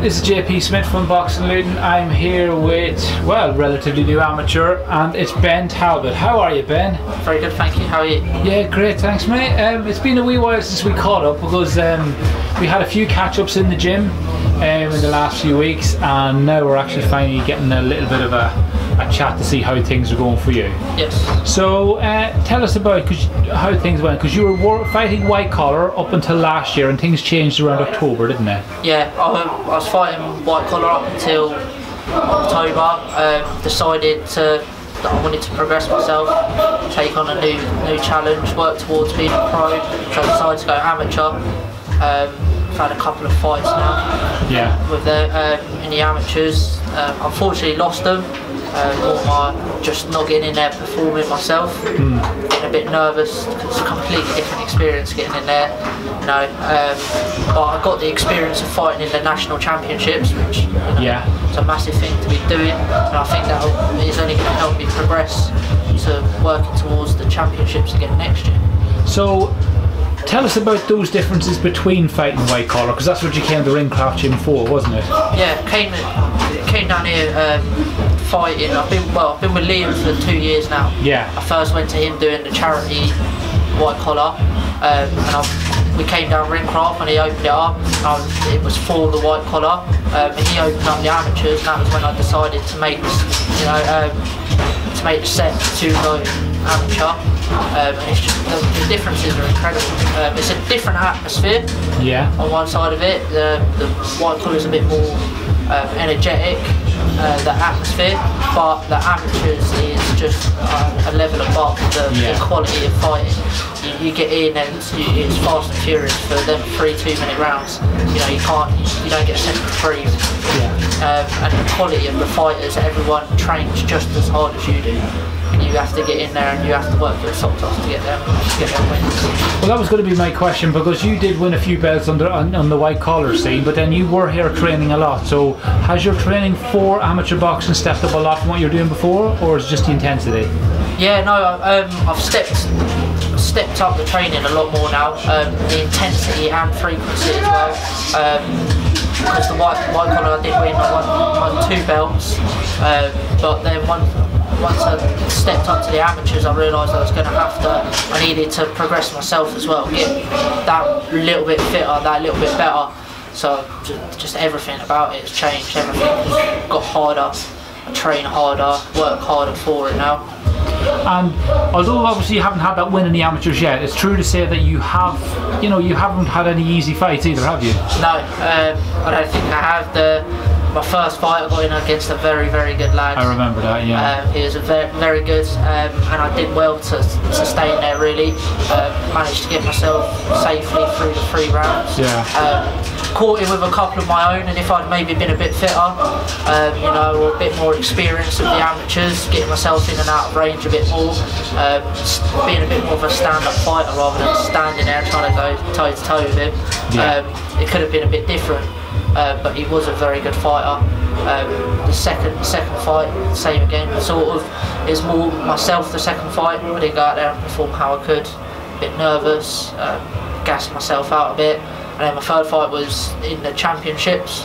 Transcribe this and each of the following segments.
This is JP Smith from Boxing Luton. I'm here with, well, relatively new amateur, and it's Ben Talbott. How are you, Ben? Very good, thank you. How are you? Yeah, great, thanks, mate. It's been a wee while since we caught up because we had a few catch-ups in the gym in the last few weeks, and now we're actually finally getting a little bit of a chat to see how things are going for you. Yes. So tell us about how things went, because you were fighting white collar up until last year and things changed around October, didn't they? Yeah, I was fighting white collar up until October. Decided that I wanted to progress myself, take on a new challenge, work towards being a pro, so I decided to go amateur. I've had a couple of fights now. Yeah. With in the amateurs. Unfortunately lost them. Just not getting in there, performing myself, getting a bit nervous. It's a completely different experience getting in there, you know. But I got the experience of fighting in the national championships, which it's a massive thing to be doing, and I think that is only going to help me progress to working towards the championships again next year. So tell us about those differences between fighting white collar, because that's what you came to the Ringcraft gym for, wasn't it? Yeah, came down here fighting. I've been with Liam for 2 years now. Yeah. I first went to him doing the charity white collar, and we came down Ringcraft and he opened it up. It was for the white collar, and he opened up the amateurs, and that was when I decided to make to make the set to go amateur. It's just the differences are incredible. It's a different atmosphere. Yeah. On one side of it, the white collar is a bit more energetic, the atmosphere, but the amateurs is just a level above the quality of fighting. You get in and it's fast and furious for them 3 2-minute rounds. You know, you don't get a second to breathe. And the quality of the fighters, everyone trains just as hard as you do. And you have to get in there and you have to work your socks off to get them wins. Well, that was going to be my question, because you did win a few belts on the white collar scene, but then you were here training a lot. So has your training for amateur boxing stepped up a lot from what you were doing before, or is it just the intensity? Yeah, no, I've stepped up the training a lot more now, the intensity and frequency as well. Because the white collar I did win, I won 2 belts, but then once I stepped up to the amateurs, I realised I needed to progress myself as well, get that little bit fitter, that little bit better. So just everything about it has changed, everything has got harder, I train harder, work harder for it now. And although obviously you haven't had that win in the amateurs yet, it's true to say that you haven't had any easy fights either, have you? No, I don't think I have. My first fight I got in against a very, very good lad. I remember that, yeah. He was very good, and I did well to stay in there really. Managed to get myself safely through the 3 rounds. Yeah. Caught him with a couple of my own, and if I'd maybe been a bit fitter, or a bit more experienced with the amateurs, getting myself in and out of range a bit more, being a bit more of a stand-up fighter rather than standing there trying to go toe-to-toe with him, it could have been a bit different. But he was a very good fighter. The second fight, same again. Sort of, it was more myself the second fight. I didn't go out there and perform how I could. A bit nervous, gassed myself out a bit. And then my third fight was in the championships.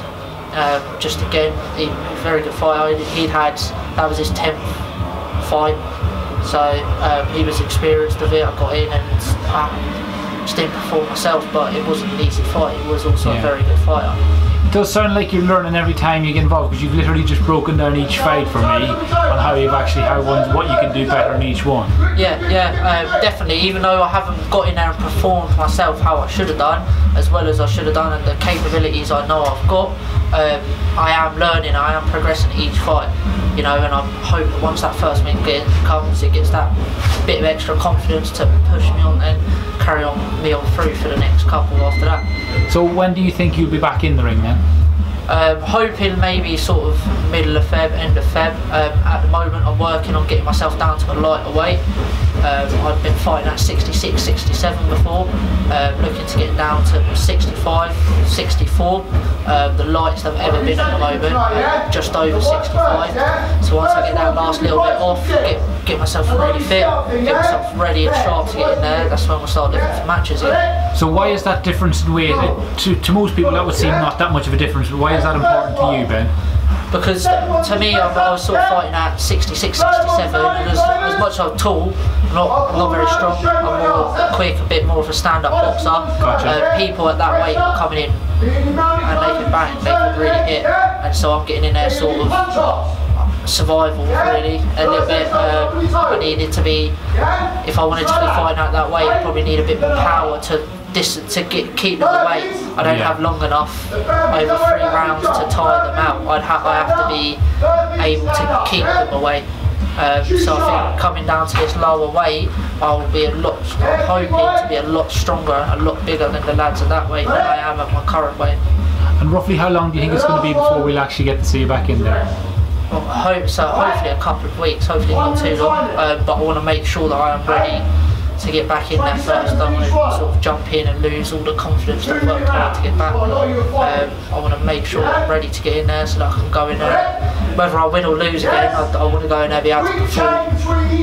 Just again, he was a very good fighter. That was his 10th fight. So he was experienced of it. I got in and just didn't perform myself, but it wasn't an easy fight. He was also a very good fighter. It does sound like you're learning every time you get involved, because you've literally just broken down each fight for me on how you've actually what you can do better in each one. Yeah, definitely. Even though I haven't got in there and performed myself how I should have done, as well as I should have done, and the capabilities I know I've got, I am learning. I am progressing each fight. And I hope that once that first win comes, it gets that bit of extra confidence to push me on and carry me on through for the next couple after that. So when do you think you'll be back in the ring then? Hoping maybe sort of middle of Feb, end of Feb. At the moment I'm working on getting myself down to a lighter weight. I've been fighting at 66, 67 before, looking to get down to 65, 64. The lightest I've ever been at the moment, just over 65. So once I get that last little bit off, get myself really fit, get myself ready and sharp to get in there. That's when we'll start looking for matches again. So why is that difference in weight? To most people that would seem not that much of a difference, but why is that important to you, Ben? Because to me, I was sort of fighting at 66, 67, and as much as I'm tall, I'm not very strong, I'm more quick, a bit more of a stand-up boxer. Gotcha. People at that weight are coming in and they can bang, they can really hit, and so I'm getting in there sort of survival really, a little bit. I needed to be, if I wanted to be fighting at that weight, I probably need a bit more power to keep them away. I don't have long enough over 3 rounds to tire them out. I have to be able to keep them away. So I think coming down to this lower weight, I'm hoping to be a lot stronger and a lot bigger than the lads at that weight than I am at my current weight. And roughly how long do you think it's going to be before we'll actually get to see you back in there? Well, hopefully a couple of weeks, hopefully not too long, but I want to make sure that I am ready to get back in there first. I don't want to sort of jump in and lose all the confidence that I've worked hard to get back. I want to make sure I'm ready to get in there so that I can go in there. Whether I win or lose again, I want to go in there and be able to perform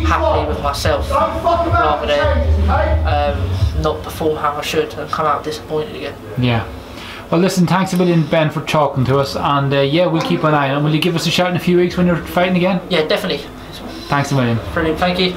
happily with myself rather than not perform how I should and come out disappointed again. Yeah. Well listen, thanks a million Ben for talking to us, and yeah, we'll keep an eye on it. Will you give us a shout in a few weeks when you're fighting again? Yeah, definitely. Thanks a million. Brilliant, thank you.